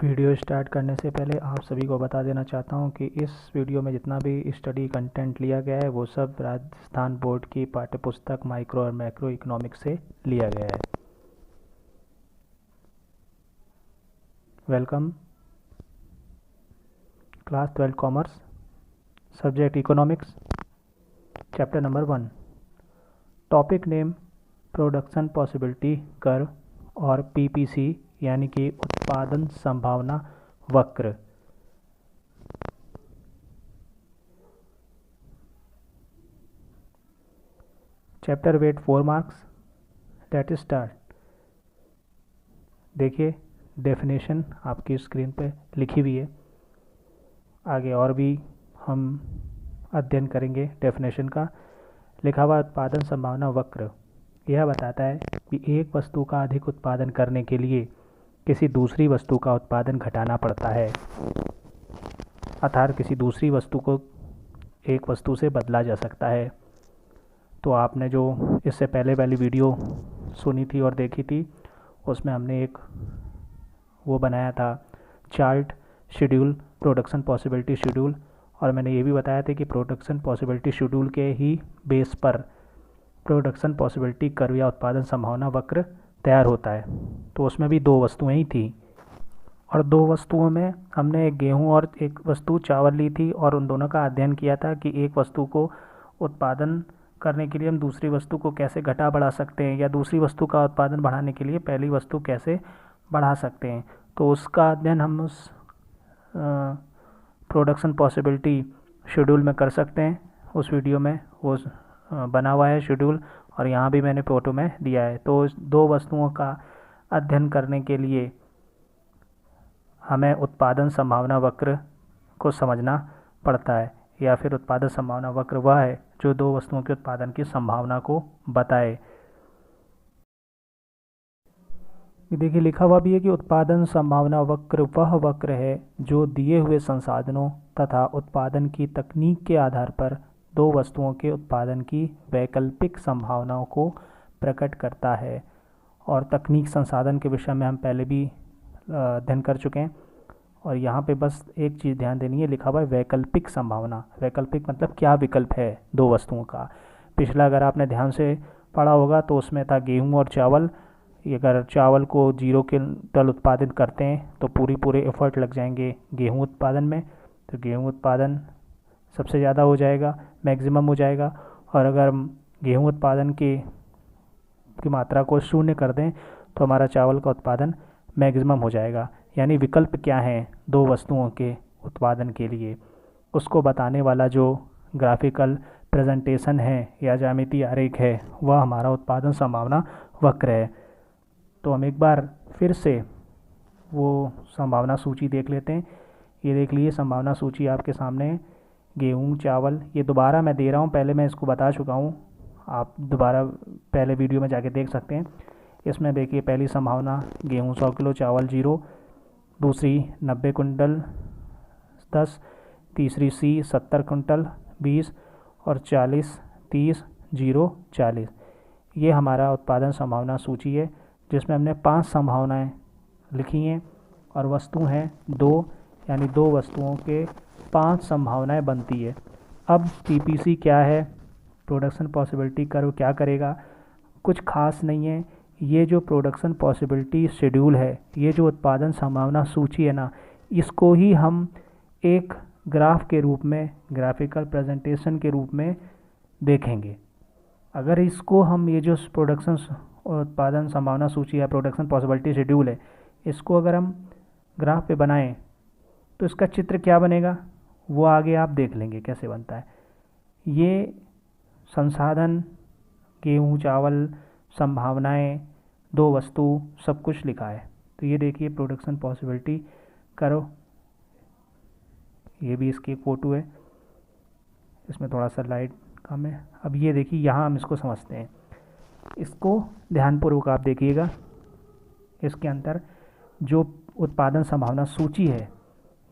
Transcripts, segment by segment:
Video start करने से पहले आप सभी को बता देना चाहता हूं कि इस वीडियो में जितना भी स्टडी कंटेंट लिया गया है वो सब राजस्थान बोर्ड की पाठ्यपुस्तक माइक्रो और मैक्रो इकोनॉमिक्स से लिया गया है। Welcome. Class 12 commerce, subject economics, chapter number 1। Topic name production possibility curve और पीपीसी यानी कि उत्पादन संभावना वक्र। Chapter weight 4 marks. Let start. देखिए डेफिनेशन आपकी स्क्रीन पे लिखी हुई है। आगे और भी हम अध्ययन करेंगे डेफिनेशन का। लिखा हुआ उत्पादन संभावना वक्र यह बताता है कि एक वस्तु का अधिक उत्पादन करने के लिए किसी दूसरी वस्तु का उत्पादन घटाना पड़ता है, अर्थात किसी दूसरी वस्तु को एक वस्तु से बदला जा सकता है। तो आपने जो इससे पहले वाली वीडियो सुनी थी और देखी थी उसमें हमने एक वो बनाया था chart schedule, production possibility schedule, और मैंने ये भी बताया था कि प्रोडक्शन पॉसिबिलिटी शेड्यूल के ही बेस पर प्रोडक्शन पॉसिबिलिटी कर्व या उत्पादन संभावना वक्र तैयार होता है। तो उसमें भी दो वस्तुएं ही थी और दो वस्तुओं में हमने एक गेहूं और एक वस्तु चावल ली थी और उन दोनों का अध्ययन किया था कि एक वस्तु को उत्पादन करने के लिए हम दूसरी वस्तु को कैसे घटा बढ़ा सकते हैं या दूसरी वस्तु का उत्पादन बढ़ाने के लिए पहली वस्तु कैसे बढ़ा सकते हैं। तो उसका अध्ययन हम उस प्रोडक्शन पॉसिबिलिटी शेड्यूल में कर सकते हैं। उस वीडियो में वो बना हुआ है शेड्यूल और यहाँ भी मैंने फोटो में दिया है। तो दो वस्तुओं का अध्ययन करने के लिए हमें उत्पादन संभावना वक्र को समझना पड़ता है, या फिर उत्पादन संभावना वक्र वह है जो दो वस्तुओं के उत्पादन की संभावना को बताए। देखिए लिखा हुआ भी है कि उत्पादन संभावना वक्र वह वक्र है जो दिए हुए संसाधनों तथा उत्पादन की तकनीक के आधार पर दो वस्तुओं के उत्पादन की वैकल्पिक संभावनाओं को प्रकट करता है। और तकनीक संसाधन के विषय में हम पहले भी अध्ययन कर चुके हैं और यहाँ पे बस एक चीज़ ध्यान देनी है, लिखा हुआ है वैकल्पिक संभावना। वैकल्पिक मतलब क्या विकल्प है दो वस्तुओं का। पिछला अगर आपने ध्यान से पढ़ा होगा तो उसमें था गेहूँ और चावल। अगर चावल को 0 क्विंटल उत्पादित करते हैं तो पूरे एफर्ट लग जाएंगे गेहूँ उत्पादन में, तो गेहूँ उत्पादन सबसे ज़्यादा हो जाएगा, मैक्सिमम हो जाएगा। और अगर गेहूँ उत्पादन की मात्रा को 0 कर दें तो हमारा चावल का उत्पादन मैक्सिमम हो जाएगा। यानी विकल्प क्या हैं दो वस्तुओं के उत्पादन के लिए, उसको बताने वाला जो ग्राफिकल प्रेजेंटेशन है या ज्यामितीय आरेख है वह हमारा उत्पादन संभावना वक्र है। तो हम एक बार फिर से वो संभावना सूची देख लेते हैं। ये देख लीजिए संभावना सूची आपके सामने। गेहूँ चावल ये दोबारा मैं दे रहा हूँ, पहले मैं इसको बता चुका हूँ, आप दोबारा पहले वीडियो में जाके देख सकते हैं। इसमें देखिए पहली संभावना गेहूँ 100 किलो चावल 0, दूसरी 90 कुंटल 10, तीसरी सी 70 कुंटल 20 और 40 30 0 40। ये हमारा उत्पादन संभावना सूची है जिसमें हमने 5 संभावनाएं लिखी हैं और वस्तु हैं 2, यानी दो वस्तुओं के 5 संभावनाएं बनती है। अब पीपीसी क्या है, प्रोडक्शन पॉसिबिलिटी कर्व क्या करेगा, कुछ खास नहीं है। ये जो प्रोडक्शन पॉसिबिलिटी शेड्यूल है, ये जो उत्पादन संभावना सूची है ना, इसको ही हम एक ग्राफ के रूप में, ग्राफिकल प्रेजेंटेशन के रूप में देखेंगे। अगर इसको हम ये जो प्रोडक्शन उत्पादन संभावना सूची या प्रोडक्शन पॉसिबिलिटी शेड्यूल है, इसको अगर हम ग्राफ पे बनाएं तो इसका चित्र क्या बनेगा वो आगे आप देख लेंगे कैसे बनता है। ये संसाधन, गेहूँ चावल, संभावनाएं, दो वस्तु, सब कुछ लिखा है। तो ये देखिए प्रोडक्शन पॉसिबिलिटी करो, ये भी इसकी फ़ोटो है, इसमें थोड़ा सा लाइट कम है। अब ये देखिए यहाँ हम इसको समझते हैं, इसको ध्यानपूर्वक आप देखिएगा। इसके अंदर जो उत्पादन संभावना सूची है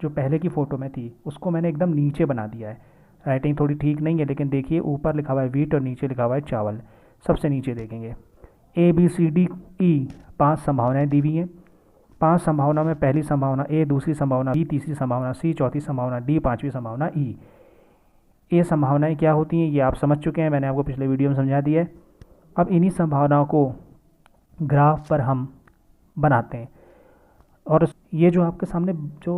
जो पहले की फ़ोटो में थी उसको मैंने एकदम नीचे बना दिया है। राइटिंग थोड़ी ठीक नहीं है लेकिन देखिए ऊपर लिखा हुआ है वीट और नीचे लिखा हुआ है चावल। सबसे नीचे देखेंगे ABCDE 5 संभावनाएं दी हुई हैं। 5 संभावना में पहली संभावना ए, दूसरी संभावना बी, तीसरी संभावना सी, चौथी संभावना डी, पांचवी संभावना ई। ये संभावनाएं क्या होती हैं ये आप समझ चुके हैं, मैंने आपको पिछले वीडियो में समझा दिया है। अब इन्हीं संभावनाओं को ग्राफ पर हम बनाते हैं और ये जो आपके सामने जो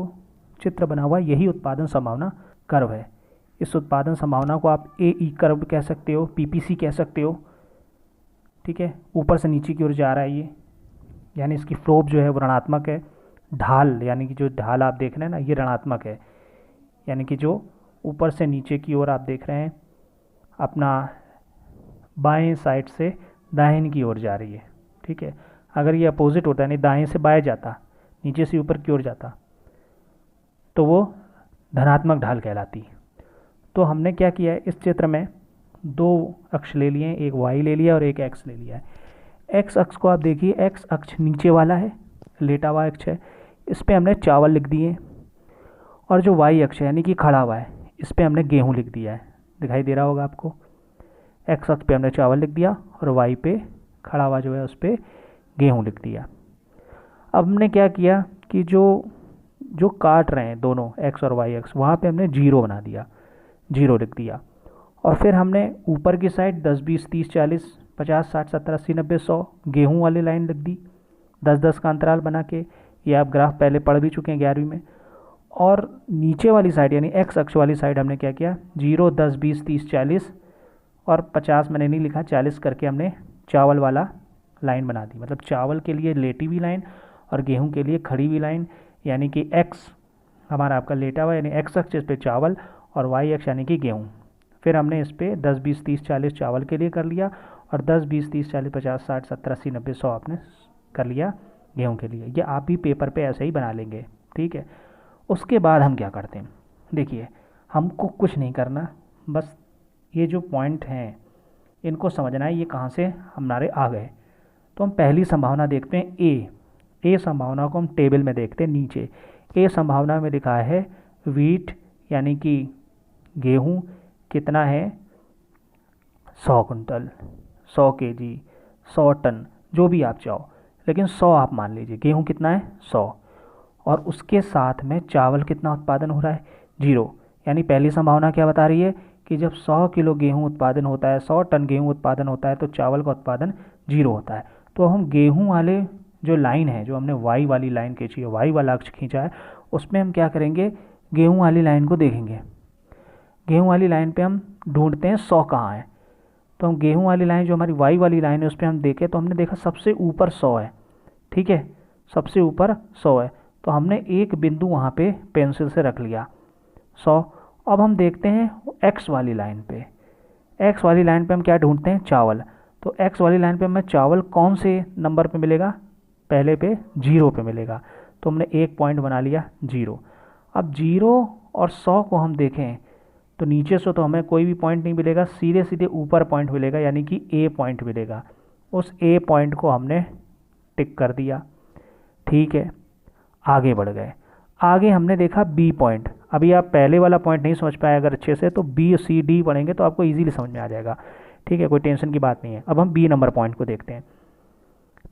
चित्र बना हुआ है यही उत्पादन संभावना कर्व है। इस उत्पादन संभावना को आप ए ई कर्व कह सकते हो, पीपीसी कह सकते हो, ठीक है। ऊपर से नीचे की ओर जा रहा है ये, यानी इसकी स्लोप जो है वो ऋणात्मक है। ढाल यानी कि जो ढाल आप देख रहे हैं ना ये ऋणात्मक है, यानी कि जो ऊपर से नीचे की ओर आप देख रहे हैं अपना बाएं साइड से दाहिने की ओर जा रही है, ठीक है। अगर ये अपोजिट होता है यानी दाएं से बाएं जाता, नीचे से ऊपर की ओर जाता, तो वो धनात्मक ढाल कहलाती। तो हमने क्या किया है, इस चित्र में 2 अक्ष ले लिए हैं, एक वाई ले लिया और एक एक्स ले लिया है। एक्स अक्ष को आप देखिए, एक्स अक्ष नीचे वाला है, लेटा हुआ अक्ष है, इस पर हमने चावल लिख दिए। और जो वाई अक्ष है यानी कि खड़ा हुआ है, इस पर हमने गेहूँ लिख दिया है, दिखाई दे रहा होगा आपको। एक्स अक्ष पे हमने चावल लिख दिया और वाई पे खड़ा हुआ जो है उस पर गेहूँ लिख दिया। अब हमने क्या किया कि जो काट रहे हैं दोनों एक्स और वाई एक्स, वहाँ पे हमने 0 बना दिया, 0 लिख दिया। और फिर हमने ऊपर की साइड 10, 20, 30, 40, 50, 60, 70, 80, 90, 100 गेहूँ वाली लाइन लिख दी, 10-10 का अंतराल बना के। ये आप ग्राफ पहले पढ़ भी चुके हैं 11वीं में। और नीचे वाली साइड यानी एक्स अक्ष वाली साइड हमने क्या किया, 0, 10, 20, 30, 40 और 50 मैंने नहीं लिखा, 40 करके हमने चावल वाला लाइन बना दी। मतलब चावल के लिए लेटी हुई लाइन और गेहूं के लिए खड़ी हुई लाइन, यानी कि एक्स हमारा आपका लेटा हुआ यानी एक्स अक्ष, इस पे चावल, और वाई अक्ष यानी कि गेहूं। फिर हमने इस पे 10, 20, 30, 40 चावल के लिए कर लिया और 10, 20, 30, 40, 50, 60, 70, 80, 90, 100 आपने कर लिया गेहूँ के लिए। ये आप भी पेपर पे ऐसे ही बना लेंगे, ठीक है। उसके बाद हम क्या करते हैं, देखिए हमको कुछ नहीं करना, बस ये जो पॉइंट हैं इनको समझना है, ये कहाँ से हमारे आ गए। तो हम पहली संभावना देखते हैं ए संभावना को हम टेबल में देखते हैं नीचे। ए संभावना में लिखा है वीट यानी कि गेहूँ कितना है, 100 कुंटल, 100 केजी, 100 टन, जो भी आप चाहो, लेकिन 100 आप मान लीजिए। गेहूँ कितना है, 100। और उसके साथ में चावल कितना उत्पादन हो रहा है, 0। यानी पहली संभावना क्या बता रही है कि जब 100 किलो गेहूँ उत्पादन होता है, 100 टन गेहूँ उत्पादन होता है, तो चावल का उत्पादन 0 होता है। तो हम गेहूँ वाले जो लाइन है, जो हमने वाई वाली लाइन खींची है, वाई वाला अक्ष खींचा है, उसमें हम क्या करेंगे, गेहूँ वाली लाइन को देखेंगे। गेहूँ वाली लाइन पे हम ढूंढते हैं 100 कहाँ है। तो हम गेहूँ वाली लाइन जो हमारी वाई वाली लाइन है उस पर हम देखें तो हमने देखा सबसे ऊपर 100 है, ठीक है, सबसे ऊपर 100 है। तो हमने एक बिंदु वहाँ पे पेंसिल से रख लिया 100। अब हम देखते हैं एक्स वाली लाइन पे। एक्स वाली लाइन पे हम क्या ढूंढते हैं, चावल। तो एक्स वाली लाइन पे हमें चावल कौन से नंबर पे मिलेगा, पहले पे 0 पे मिलेगा। तो हमने एक पॉइंट बना लिया 0। अब 0 और 100 को हम देखें तो नीचे से तो हमें कोई भी पॉइंट नहीं मिलेगा, सीधे सीधे ऊपर पॉइंट मिलेगा, यानी कि ए पॉइंट मिलेगा। उस ए पॉइंट को हमने टिक कर दिया, ठीक है। आगे बढ़ गए, आगे हमने देखा बी पॉइंट। अभी आप पहले वाला पॉइंट नहीं समझ पाए अगर अच्छे से, तो बी सी डी पढ़ेंगे तो आपको इजीली समझ में आ जाएगा, ठीक है, कोई टेंशन की बात नहीं है। अब हम बी नंबर पॉइंट को देखते हैं।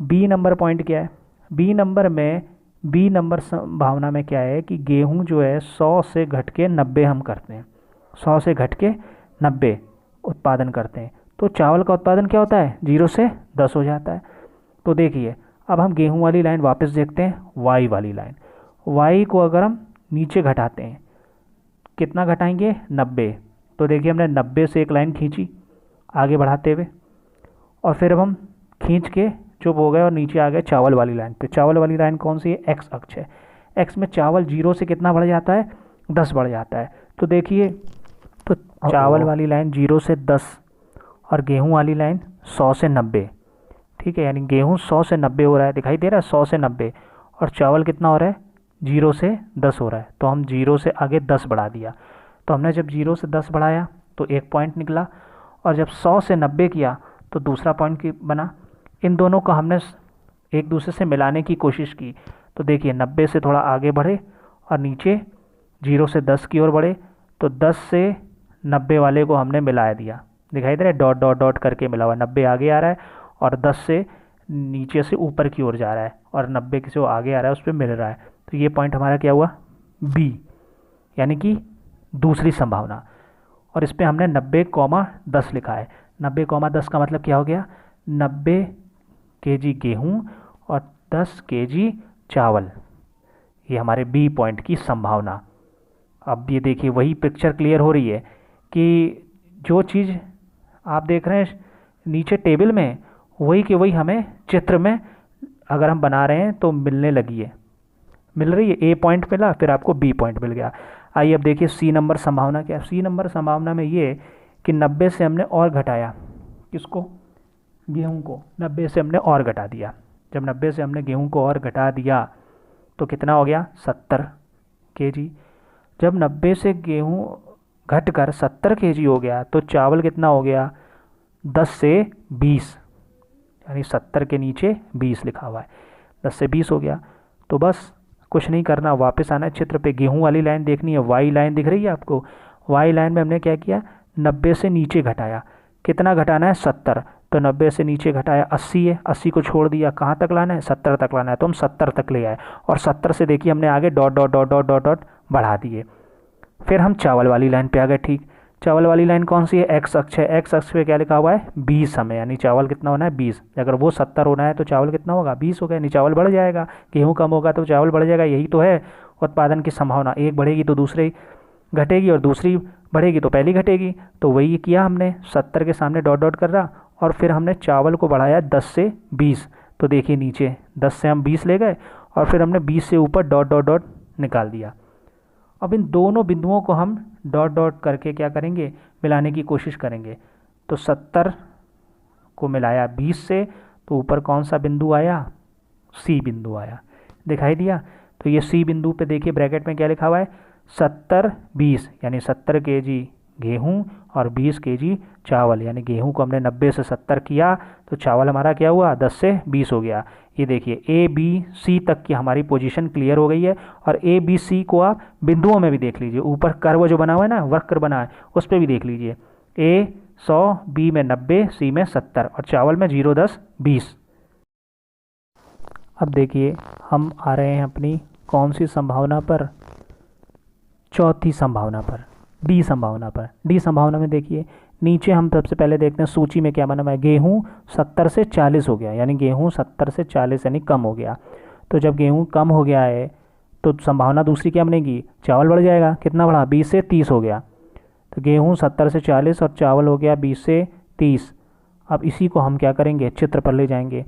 बी नंबर पॉइंट क्या है, बी नंबर संभावना में क्या है कि गेहूं जो है 100 से घट के 90 हम करते हैं, 100 से घट के 90 उत्पादन करते हैं। तो चावल का उत्पादन क्या होता है, 0 से 10 हो जाता है। तो देखिए अब हम गेहूं वाली लाइन वापस देखते हैं, वाई वाली लाइन। वाई को अगर हम नीचे घटाते हैं, कितना घटाएंगे, 90। तो देखिए हमने 90 से एक लाइन खींची आगे बढ़ाते हुए, और फिर अब हम खींच के चुप हो गए और नीचे आ गए चावल वाली लाइन पे। चावल वाली लाइन कौन सी है, एक्स अक्ष है। एक्स में चावल 0 से कितना बढ़ जाता है, 10 बढ़ जाता है। तो देखिए, तो चावल वाली लाइन 0 से 10 और गेहूं वाली लाइन 100 से 90, ठीक है। यानी गेहूं 100 से 90 हो रहा है, दिखाई दे रहा है 100 से 90, और चावल कितना हो रहा है, 0 से 10 हो रहा है। तो हम 0 से आगे 10 बढ़ा दिया। तो हमने जब 0 से 10 बढ़ाया तो एक पॉइंट निकला, और जब 100 से 90 किया तो दूसरा पॉइंट बना। इन दोनों को हमने एक दूसरे से मिलाने की कोशिश की। तो देखिए 90 से थोड़ा आगे बढ़े और नीचे 0 से 10 की ओर बढ़े, तो 10 से 90 वाले को हमने मिला दिया, दिखाई दे रहा है, डॉट डॉट डॉट करके मिला हुआ, 90 आगे आ रहा है और 10 से नीचे से ऊपर की ओर जा रहा है और 90 से वो आगे आ रहा है, उस पर मिल रहा है। तो ये पॉइंट हमारा क्या हुआ, बी, यानी कि दूसरी संभावना। और इस पर हमने 90,10 लिखा है। 90,10 का मतलब क्या हो गया, 90 kg गेहूँ और 10 kg चावल, ये हमारे बी पॉइंट की संभावना। अब ये देखिए वही पिक्चर क्लियर हो रही है कि जो चीज़ आप देख रहे हैं नीचे टेबल में, वही कि वही हमें चित्र में अगर हम बना रहे हैं तो मिलने लगी है, मिल रही है। ए पॉइंट मिला, फिर आपको बी पॉइंट मिल गया। आइए अब देखिए सी नंबर संभावना क्या है। सी नंबर संभावना में ये कि 90 से हमने और घटाया, किसको, गेहूं को। 90 से हमने और घटा दिया। जब 90 से हमने गेहूं को और घटा दिया तो कितना हो गया, 70 kg। जब 90 से गेहूं घट कर 70 kg हो गया तो चावल कितना हो गया, 10 से 20, यानी 70 के नीचे 20 लिखा हुआ है, 10 से 20 हो गया। तो बस कुछ नहीं करना, वापस आना है चित्र पे, गेहूं वाली लाइन देखनी है। वाई लाइन दिख रही है आपको, वाई लाइन में हमने क्या किया, 90 से नीचे घटाया। कितना घटाना है, 70। तो 90 से नीचे घटाया 80 है, 80 को छोड़ दिया, कहाँ तक लाना है, 70 तक लाना है। तो हम 70 तक ले आए और 70 से देखिए हमने आगे dot dot dot dot dot dot बढ़ा दिए। फिर हम चावल वाली लाइन पे आ गए। ठीक, चावल वाली लाइन कौन सी है, एक्स अक्ष है। एक्स अक्ष पे क्या लिखा हुआ है, 20 हमें, यानी चावल कितना होना है, 20। अगर वो 70 होना है तो चावल कितना होगा, 20 होगा, यानी चावल बढ़ जाएगा। गेहूँ कम होगा तो चावल बढ़ जाएगा, यही तो है उत्पादन की संभावना। एक बढ़ेगी तो दूसरी घटेगी और दूसरी बढ़ेगी तो पहली घटेगी। तो वही किया हमने, 70 के सामने डॉट डॉट कर रहा और फिर हमने चावल को बढ़ाया 10 से 20। तो देखिए नीचे 10 से हम 20 ले गए और फिर हमने 20 से ऊपर डॉट डॉट डॉट निकाल दिया। अब इन दोनों बिंदुओं को हम डॉट डॉट करके क्या करेंगे, मिलाने की कोशिश करेंगे। तो 70 को मिलाया 20 से, तो ऊपर कौन सा बिंदु आया, सी बिंदु आया, दिखाई दिया। तो ये सी बिंदु पे देखिए ब्रैकेट में क्या लिखा हुआ है, 70 20, यानी 70 kg गेहूँ और 20 kg चावल, यानी गेहूँ को हमने 90 से 70 किया तो चावल हमारा क्या हुआ, 10 से 20 हो गया। ये देखिए ए बी सी तक की हमारी पोजीशन क्लियर हो गई है। और ए बी सी को आप बिंदुओं में भी देख लीजिए, ऊपर कर्व जो बना हुआ है ना, वक्र बना है, उस पर भी देख लीजिए। ए 100, बी में 90, सी में 70 और चावल में 0 10 20। अब देखिए हम आ रहे हैं अपनी कौन सी संभावना पर, चौथी संभावना पर, डी संभावना पर। डी संभावना में देखिए नीचे हम सबसे पहले देखते हैं सूची में क्या बना हुआ है, गेहूँ 70 से 40 हो गया, यानी गेहूँ 70 से 40 यानी कम हो गया। तो जब गेहूँ कम हो गया है तो संभावना दूसरी क्या बनेगी, चावल बढ़ जाएगा। कितना बढ़ा, 20 से 30 हो गया। तो गेहूँ 70 से 40 और चावल हो गया 20 से 30। अब इसी को हम क्या करेंगे, चित्र पर ले जाएंगे।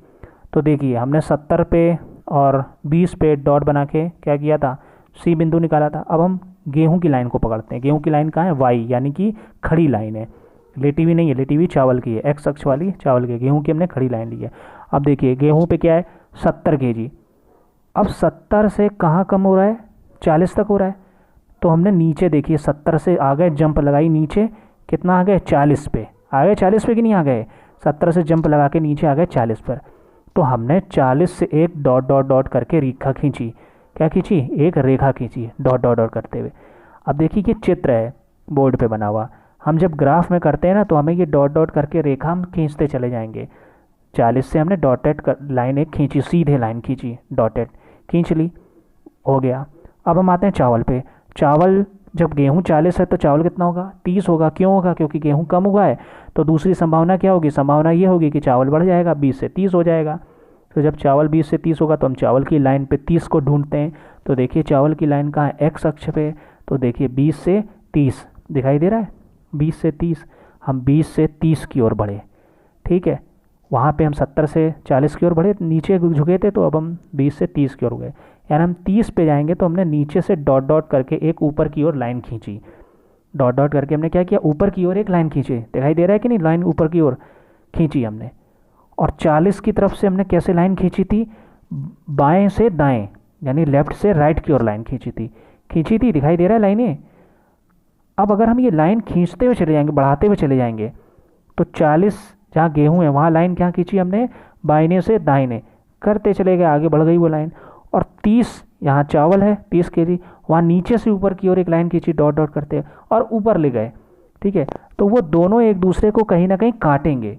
तो देखिए हमने 70 पे और 20 पे डॉट बना के क्या किया था, सी बिंदु निकाला था। अब हम गेहूं की लाइन को पकड़ते हैं। गेहूं की लाइन कहाँ है, वाई, यानी कि खड़ी लाइन है, लेटी हुई नहीं है, लेटी हुई चावल की है, एक्स अक्ष वाली चावल की। गेहूं की हमने खड़ी लाइन ली है। अब देखिए गेहूं पे क्या है, 70 kg। अब 70 से कहाँ कम हो रहा है, 40 तक हो रहा है। तो हमने नीचे देखिए 70 से आ गए, जंप लगाई नीचे, कितना आ गए, 40 पे आ गए। 40 पे कि नहीं आ गए, 70 से जंप लगा के नीचे आ गए 40 पर। तो हमने 40 से एक डॉट डॉट डॉट करके रेखा खींची। क्या खींची, एक रेखा खींची डॉट डॉट डॉट करते हुए। अब देखिए कि चित्र है बोर्ड पे बना हुआ, हम जब ग्राफ में करते हैं ना तो हमें ये डॉट डॉट करके रेखा हम खींचते चले जाएंगे। 40 से हमने डॉटेड लाइन एक खींची, सीधे लाइन खींची, डॉटेड खींच ली, हो गया। अब हम आते हैं चावल पे। चावल जब गेहूँ 40 है तो चावल कितना होगा, 30 होगा। क्यों होगा, क्योंकि गेहूँ कम हुआ है। तो दूसरी संभावना क्या होगी, संभावना ये होगी कि चावल बढ़ जाएगा, 20 से 30 हो जाएगा। तो जब चावल 20 से 30 होगा तो हम चावल की लाइन पे 30 को ढूंढते हैं। तो देखिए चावल की लाइन कहाँ है, एक्स अक्ष पे। तो देखिए 20 से 30 दिखाई दे रहा है, 20 से 30। हम 20 से 30 की ओर बढ़े, ठीक है। वहाँ पे हम 70 से 40 की ओर बढ़े, नीचे झुके थे, तो अब हम 20 से 30 की ओर गए। यानी हम 30 पे जाएंगे तो हमने नीचे से डॉट डॉट करके एक ऊपर की ओर लाइन खींची। डॉट डॉट करके हमने क्या किया, ऊपर की ओर एक लाइन खींची। दिखाई दे रहा है कि नहीं, लाइन ऊपर की ओर खींची हमने। और 40 की तरफ से हमने कैसे लाइन खींची थी, बाएं से दाएं, यानी लेफ्ट से राइट की ओर लाइन खींची थी, दिखाई दे रहा है लाइनें। अब अगर हम ये लाइन खींचते हुए चले जाएंगे, बढ़ाते हुए चले जाएंगे, तो 40 जहाँ गेहूँ है वहाँ लाइन क्या खींची हमने, बाइने से दाहिने करते चले गए, आगे बढ़ गई वो लाइन। और 30 यहाँ चावल है 30 kg, वहाँ नीचे से ऊपर की ओर एक लाइन खींची डॉट डॉट करते और ऊपर ले गए, ठीक है। तो वो दोनों एक दूसरे को कहीं ना कहीं काटेंगे।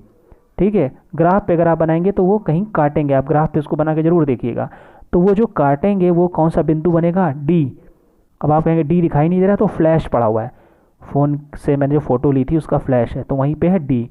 ठीक है, ग्राफ पे अगर आप बनाएंगे तो वो कहीं काटेंगे, आप ग्राफ पे उसको बना के जरूर देखिएगा। तो वो जो काटेंगे वो कौन सा बिंदु बनेगा, डी। अब आप कहेंगे डी दिखाई नहीं दे रहा, तो फ्लैश पड़ा हुआ है, फ़ोन से मैंने जो फ़ोटो ली थी उसका फ्लैश है, तो वहीं पे है डी।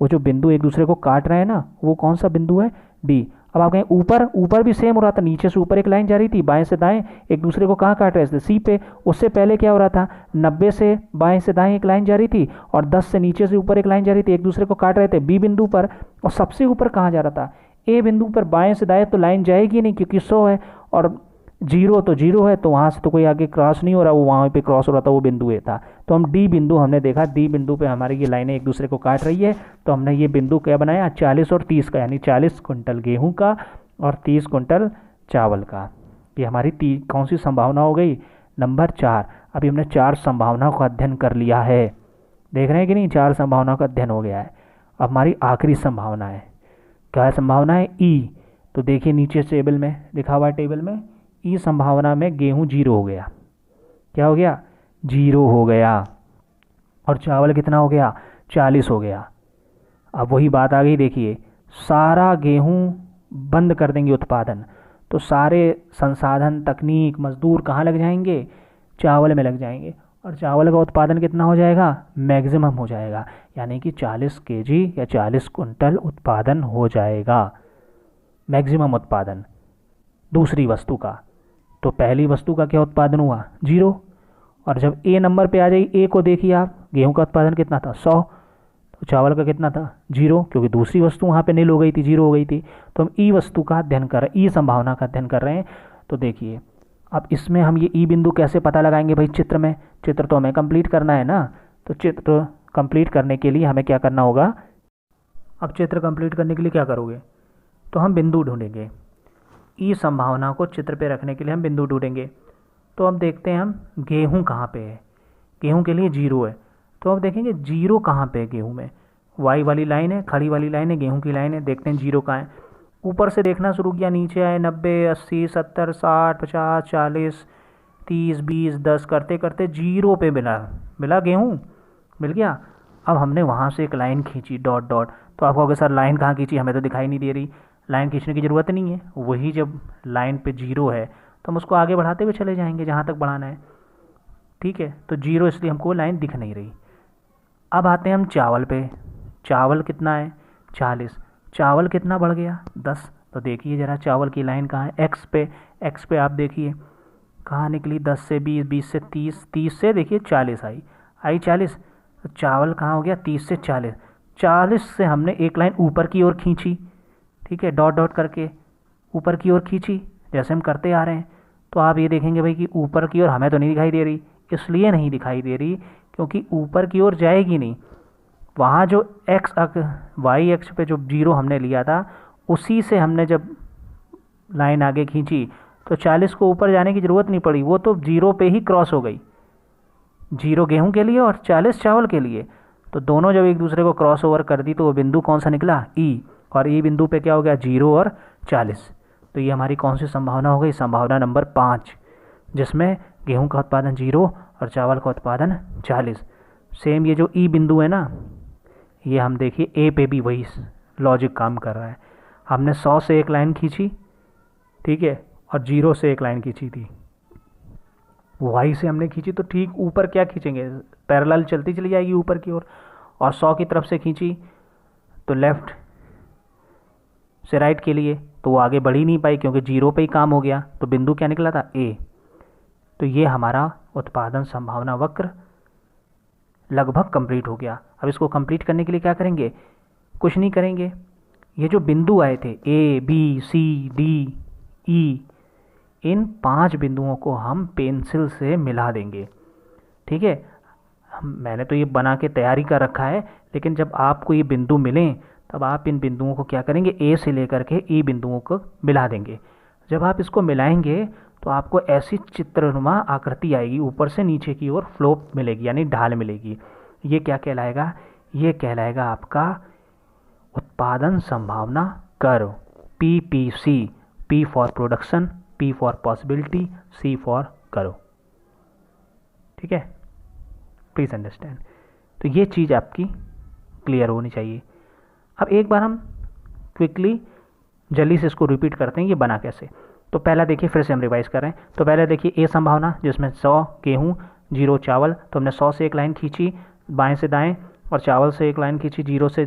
वो जो बिंदु एक दूसरे को काट रहे हैं ना, वो कौन सा बिंदु है, डी। अब आप कहें ऊपर, ऊपर भी सेम हो रहा था, नीचे से ऊपर एक लाइन जा रही थी, बाएं से दाएं एक दूसरे को कहाँ काट रहे थे, सी पे। उससे पहले क्या हो रहा था, 90 से बाएं से दाएं एक लाइन जा रही थी, और 10 से नीचे से ऊपर एक लाइन जा रही थी, एक दूसरे को काट रहे थे बी बिंदु पर। और सबसे ऊपर कहाँ जा रहा था, ए बिंदु पर। बाएं से दाएं तो लाइन जाएगी नहीं क्योंकि 100 है, और जीरो तो जीरो है, तो वहाँ से तो कोई आगे क्रॉस नहीं हो रहा, वो वहाँ पे क्रॉस हो रहा था, वो बिंदु ए था। तो हम डी बिंदु हमने देखा, डी बिंदु पे हमारी ये लाइनें एक दूसरे को काट रही है, तो हमने ये बिंदु क्या बनाया, 40 और 30 का, यानी 40 कुंटल गेहूं का और 30 कुंटल चावल का। ये हमारी कौन सी संभावना हो गई, नंबर 4। अभी हमने 4 संभावनाओं का अध्ययन कर लिया है, देख रहे हैं कि नहीं, 4 संभावनाओं का अध्ययन हो गया है। अब हमारी आखिरी संभावना है, क्या है संभावना है, ई। तो देखिए नीचे टेबल में लिखा हुआ है, टेबल में ई संभावना में गेहूं 0 हो गया, क्या हो गया, 0 हो गया। और चावल कितना हो गया, 40 हो गया। अब वही बात आ गई, देखिए सारा गेहूं बंद कर देंगे उत्पादन, तो सारे संसाधन, तकनीक, मजदूर कहाँ लग जाएंगे, चावल में लग जाएंगे, और चावल का उत्पादन कितना हो जाएगा, मैक्सिमम हो जाएगा, यानी कि 40 केजी या 40 कुंटल उत्पादन हो जाएगा, मैक्सिमम उत्पादन दूसरी वस्तु का। तो पहली वस्तु का क्या उत्पादन हुआ, 0। और जब ए नंबर पे आ जाए, ए को देखिए आप, गेहूं का उत्पादन कितना था, 100, तो चावल का कितना था, 0, क्योंकि दूसरी वस्तु वहाँ पे नील हो गई थी, 0 हो गई थी। तो हम ई वस्तु का अध्ययन कर रहे हैं, ई संभावना का अध्ययन कर रहे हैं। तो देखिए अब इसमें हम ये ई बिंदु कैसे पता लगाएंगे भाई, चित्र में, चित्र तो हमें कंप्लीट करना है ना। तो चित्र कंप्लीट करने के लिए हमें क्या करना होगा, अब चित्र कंप्लीट करने के लिए क्या करोगे, तो हम बिंदु ढूंढेंगे, ई संभावना को चित्र पे रखने के लिए हम बिंदु ढूंढेंगे। तो अब देखते हैं हम गेहूं कहाँ पे है, गेहूं के लिए 0 है, तो अब देखेंगे 0 कहाँ पे है गेहूं में, वाई वाली लाइन है, खड़ी वाली लाइन है, गेहूं की लाइन है, देखते हैं 0 कहाँ है। ऊपर से देखना शुरू किया, नीचे आए 90, 80, 70, 60, 50, 40, 30, 20, 10 करते करते 0 पे मिला, मिला गेहूँ, मिल गया। अब हमने वहाँ से एक लाइन खींची, डॉट डॉट। तो आप कहोगे सर लाइन कहाँ खींची, हमें तो दिखाई नहीं दे रही। लाइन खींचने की ज़रूरत नहीं है, वही जब लाइन पे 0 है तो हम उसको आगे बढ़ाते हुए चले जाएंगे जहाँ तक बढ़ाना है, ठीक है। तो 0 इसलिए हमको लाइन दिख नहीं रही। अब आते हैं हम चावल पे, चावल कितना है, 40, चावल कितना बढ़ गया, 10। तो देखिए ज़रा चावल की लाइन कहाँ है, एक्स पे, एक्स पे आप देखिए कहाँ निकली, 10 से 20, 20 से 30, 30 से देखिए 40 आई, आई 40। तो चावल कहाँ हो गया, 30 से 40, 40 से हमने एक लाइन ऊपर की ओर खींची, ठीक है, डॉट डॉट करके ऊपर की ओर खींची, जैसे हम करते आ रहे हैं। तो आप ये देखेंगे भाई कि ऊपर की ओर हमें तो नहीं दिखाई दे रही, इसलिए नहीं दिखाई दे रही क्योंकि ऊपर की ओर जाएगी नहीं। वहाँ जो एक्स अक्ष, वाई अक्ष पे जो 0 हमने लिया था, उसी से हमने जब लाइन आगे खींची तो 40 को ऊपर जाने की ज़रूरत नहीं पड़ी, वो तो 0 पे ही क्रॉस हो गई, 0 गेहूं के लिए और 40 चावल के लिए। तो दोनों जब एक दूसरे को क्रॉस ओवर कर दी तो वो बिंदु कौन सा निकला, ई। और ई बिंदु पे क्या हो गया, 0 और 40। तो ये हमारी कौन सी संभावना हो गई, संभावना नंबर 5, जिसमें गेहूं का उत्पादन 0 और चावल का उत्पादन 40। सेम ये जो ई बिंदु है ना, ये हम देखिए ए पे भी वही लॉजिक काम कर रहा है। हमने 100 से एक लाइन खींची, ठीक है, और 0 से एक लाइन खींची थी, वाई से हमने खींची, तो ठीक ऊपर क्या खींचेंगे, पैरेलल चलती चली जाएगी ऊपर की ओर। और 100 की तरफ से खींची तो लेफ़्ट से राइट के लिए, तो वो आगे बढ़ ही नहीं पाई क्योंकि 0 पे ही काम हो गया। तो बिंदु क्या निकला था, ए। तो ये हमारा उत्पादन संभावना वक्र लगभग कंप्लीट हो गया। अब इसको कंप्लीट करने के लिए क्या करेंगे, कुछ नहीं करेंगे, ये जो बिंदु आए थे ए, बी, सी, डी, ई, इन 5 बिंदुओं को हम पेंसिल से मिला देंगे, ठीक है। मैंने तो ये बना के तैयारी कर रखा है, लेकिन जब आपको ये बिंदु मिलें तब आप इन बिंदुओं को क्या करेंगे, ए से लेकर के ई बिंदुओं को मिला देंगे। जब आप इसको मिलाएंगे तो आपको ऐसी चित्रनुमा आकृति आएगी, ऊपर से नीचे की ओर फ्लोप मिलेगी, यानी ढाल मिलेगी। ये क्या कहलाएगा, ये कहलाएगा आपका उत्पादन संभावना curve, PPC, P for production, P for possibility, C for curve, ठीक है, प्लीज़ अंडरस्टैंड। तो ये चीज़ आपकी क्लियर होनी चाहिए। अब एक बार हम क्विकली जल्दी से इसको रिपीट करते हैं ये बना कैसे। तो पहला देखिए, फिर से हम रिवाइज कर रहे हैं। तो पहले देखिए ए संभावना जिसमें 100 गेहूँ 0 चावल, तो हमने 100 से एक लाइन खींची बाएं से दाएं और चावल से एक लाइन खींची 0 से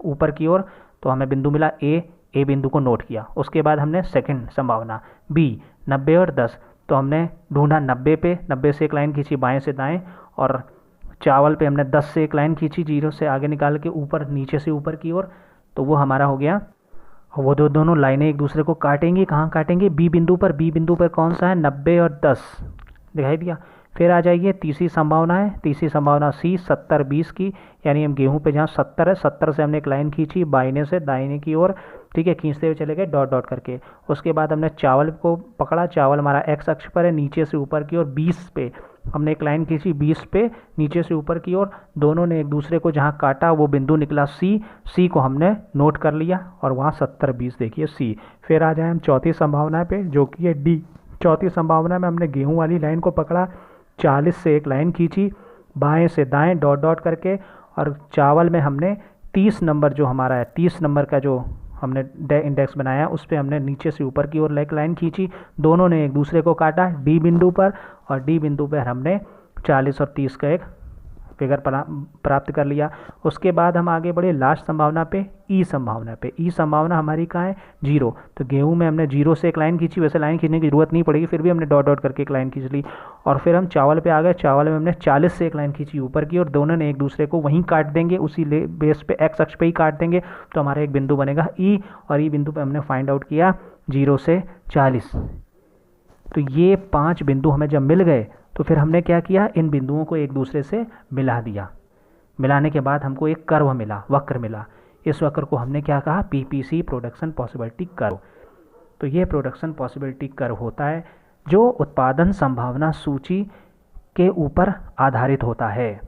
ऊपर की ओर, तो हमें बिंदु मिला ए बिंदु को नोट किया। उसके बाद हमने सेकंड संभावना बी 90 और 10, तो हमने ढूंढा 90 पे, 90 से एक लाइन खींची बाएं से दाएं और चावल पे हमने 10 से एक लाइन खींची 0 से आगे निकाल के ऊपर नीचे से ऊपर की ओर, तो वो हमारा हो गया। वो दोनों लाइनें एक दूसरे को काटेंगी, कहाँ काटेंगे, बी बिंदु पर। बी बिंदु पर कौन सा है, 90 और 10 दिखाई दिया। फिर आ जाइए तीसरी संभावना है, तीसरी संभावना सी 70 20 की, यानी हम गेहूं पे जहाँ 70 है 70 से हमने एक लाइन खींची बाइने से दाहिने की ओर, ठीक है, खींचते हुए चले गए डॉट डॉट करके। उसके बाद हमने चावल को पकड़ा, चावल हमारा एक्स अक्ष पर है, नीचे से ऊपर की ओर 20 पे हमने एक लाइन खींची 20 पे नीचे से ऊपर की ओर, दोनों ने एक दूसरे को जहाँ काटा वो बिंदु निकला सी, सी को हमने नोट कर लिया और वहाँ 70 20 देखिए सी। फिर आ जाए हम चौथी संभावना पे जो कि है डी। चौथी संभावना में हमने गेहूं वाली लाइन को पकड़ा, 40 से एक लाइन खींची बाएं से दाएं डॉट डॉट करके, और चावल में हमने 30 नंबर जो हमारा है, 30 नंबर का जो हमने इंडेक्स बनाया उस पर हमने नीचे से ऊपर की ओर एक लाइन खींची, दोनों ने एक दूसरे को काटा डी बिंदु पर, और डी बिंदु पर हमने 40 और 30 का एक फिगर प्राप्त कर लिया। उसके बाद हम आगे बढ़े लास्ट संभावना पे, ई संभावना पे। ई संभावना हमारी कहाँ है, 0। तो गेहूं में हमने 0 से एक लाइन खींची, वैसे लाइन खींचने की जरूरत नहीं पड़ेगी, फिर भी हमने डॉट डॉट करके एक लाइन खींच ली। और फिर हम चावल पे आ गए, चावल में हमने 40 से एक लाइन खींची ऊपर की, और दोनों ने एक दूसरे को वहीं काट देंगे, उसी बेस पे एक्स अक्ष पे ही काट देंगे, तो हमारा एक बिंदु बनेगा ई, और ई बिंदु पे हमने फाइंड आउट किया 0 से 40। तो ये 5 बिंदु हमें जब मिल गए तो फिर हमने क्या किया, इन बिंदुओं को एक दूसरे से मिला दिया। मिलाने के बाद हमको एक कर्व मिला, वक्र मिला। इस वक्र को हमने क्या कहा, पीपीसी प्रोडक्शन पॉसिबिलिटी कर्व। तो ये प्रोडक्शन पॉसिबिलिटी कर्व होता है जो उत्पादन संभावना सूची के ऊपर आधारित होता है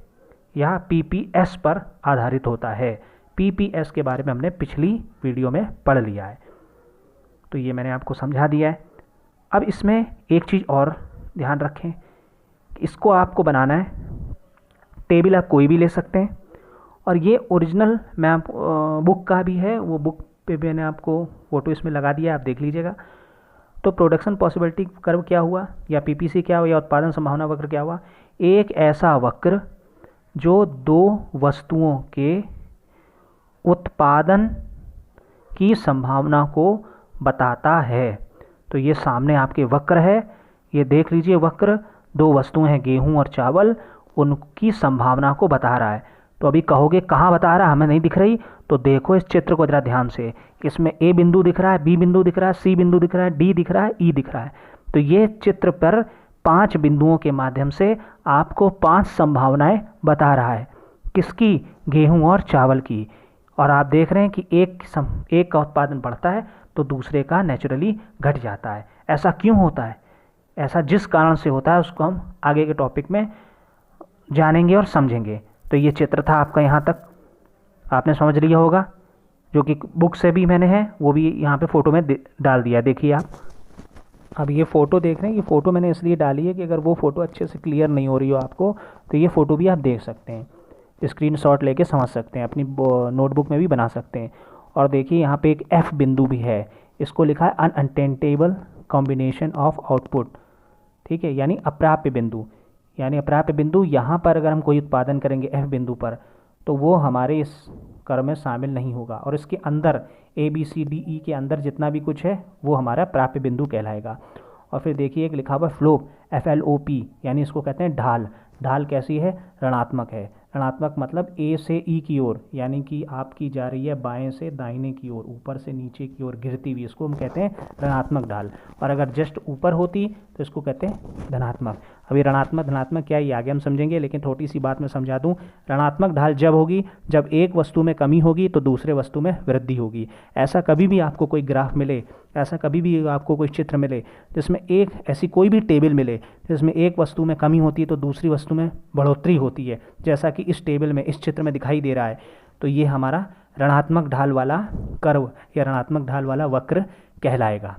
या पीपीएस पर आधारित होता है। पीपीएस के बारे में हमने पिछली वीडियो में पढ़ लिया है, तो ये मैंने आपको समझा दिया है। अब इसमें एक चीज़ और ध्यान रखें, इसको आपको बनाना है, टेबल आप कोई भी ले सकते हैं, और ये ओरिजिनल मैं आप बुक का भी है, वो बुक पे मैंने आपको फ़ोटो इसमें लगा दिया, आप देख लीजिएगा। तो प्रोडक्शन पॉसिबिलिटी कर्व क्या हुआ, या पीपीसी क्या हुआ, या उत्पादन संभावना वक्र क्या हुआ, एक ऐसा वक्र जो दो वस्तुओं के उत्पादन की संभावना को बताता है। तो ये सामने आपके वक्र है, ये देख लीजिए वक्र, दो वस्तुएं हैं गेहूं और चावल, उनकी संभावना को बता रहा है। तो अभी कहोगे कहाँ बता रहा है, हमें नहीं दिख रही, तो देखो इस चित्र को जरा ध्यान से, इसमें ए बिंदु दिख रहा है, बी बिंदु दिख रहा है, सी बिंदु दिख रहा है, डी दिख रहा है, ई दिख रहा है। तो ये चित्र पर 5 बिंदुओं के माध्यम से आपको 5 संभावनाएं बता रहा है, किसकी, गेहूं और चावल की। और आप देख रहे हैं कि एक का उत्पादन बढ़ता है तो दूसरे का नेचुरली घट जाता है। ऐसा क्यों होता है, ऐसा जिस कारण से होता है उसको हम आगे के टॉपिक में जानेंगे और समझेंगे। तो ये चित्र था आपका, यहाँ तक आपने समझ लिया होगा, जो कि बुक से भी मैंने है, वो भी यहाँ पे फ़ोटो में डाल दिया, देखिए आप। अब ये फ़ोटो देख रहे हैं, ये फ़ोटो मैंने इसलिए डाली है कि अगर वो फ़ोटो अच्छे से क्लियर नहीं हो रही हो आपको, तो ये फ़ोटो भी आप देख सकते हैं, स्क्रीनशॉट लेके समझ सकते हैं, अपनी नोटबुक में भी बना सकते हैं। और देखिए यहाँ पे एक एफ बिंदु भी है, इसको लिखा है अनअटेंटेबल कॉम्बिनेशन ऑफ आउटपुट, ठीक है, यानी अप्राप्य बिंदु। यानी अप्राप्य बिंदु यहाँ पर अगर हम कोई उत्पादन करेंगे एफ बिंदु पर, तो वो हमारे इस कर्व में शामिल नहीं होगा, और इसके अंदर A B C D E के अंदर जितना भी कुछ है वो हमारा प्राप्य बिंदु कहलाएगा। और फिर देखिए एक लिखा हुआ फ्लोप, FLOP, यानी इसको कहते हैं ढाल। ढाल कैसी है, ऋणात्मक है। ऋणात्मक मतलब ए से ई की ओर, यानी कि आपकी जा रही है बाएं से दाहिने की ओर, ऊपर से नीचे की ओर गिरती हुई, इसको हम कहते हैं ऋणात्मक ढाल। और अगर जस्ट ऊपर होती तो इसको कहते हैं धनात्मक। अभी ऋणात्मक धनात्मक क्या है ये आगे हम समझेंगे, लेकिन थोड़ी सी बात मैं समझा दूं। ऋणात्मक ढाल जब होगी जब एक वस्तु में कमी होगी तो दूसरे वस्तु में वृद्धि होगी। ऐसा कभी भी आपको कोई ग्राफ मिले, ऐसा कभी भी आपको कोई चित्र मिले जिसमें एक ऐसी कोई भी टेबल मिले जिसमें एक वस्तु में कमी होती है तो दूसरी वस्तु में बढ़ोतरी होती है, जैसा कि इस टेबल में इस चित्र में दिखाई दे रहा है, तो ये हमारा ऋणात्मक ढाल वाला कर्व या ऋणात्मक ढाल वाला वक्र कहलाएगा।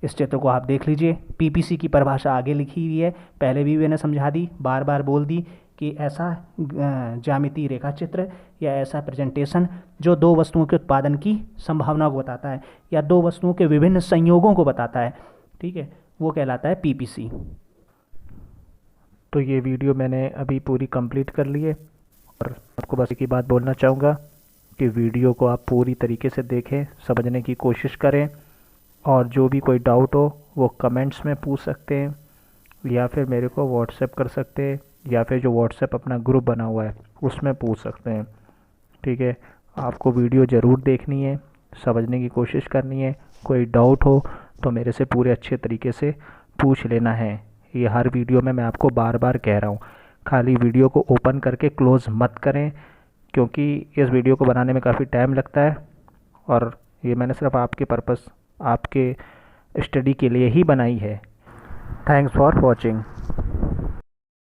इस चित्र को आप देख लीजिए, पीपीसी की परिभाषा आगे लिखी हुई है, पहले भी मैंने समझा दी, बार बार बोल दी कि ऐसा ज्यामितीय रेखा चित्र या ऐसा प्रेजेंटेशन जो दो वस्तुओं के उत्पादन की संभावना को बताता है या दो वस्तुओं के विभिन्न संयोगों को बताता है, ठीक है, वो कहलाता है पीपीसी। तो ये वीडियो मैंने अभी पूरी कंप्लीट कर ली है और आपको बस एक ही बात बोलना चाहूँगा कि वीडियो को आप पूरी तरीके से देखें, समझने की कोशिश करें, और जो भी कोई डाउट हो वो कमेंट्स में पूछ सकते हैं या फिर मेरे को व्हाट्सएप कर सकते हैं या फिर जो व्हाट्सएप अपना ग्रुप बना हुआ है उसमें पूछ सकते हैं, ठीक है। आपको वीडियो ज़रूर देखनी है, समझने की कोशिश करनी है, कोई डाउट हो तो मेरे से पूरे अच्छे तरीके से पूछ लेना है। ये हर वीडियो में मैं आपको बार बार कह रहा हूँ, खाली वीडियो को ओपन करके क्लोज़ मत करें, क्योंकि इस वीडियो को बनाने में काफ़ी टाइम लगता है और ये मैंने सिर्फ आपके पर्पस, आपके स्टडी के लिए ही बनाई है। Thanks for watching.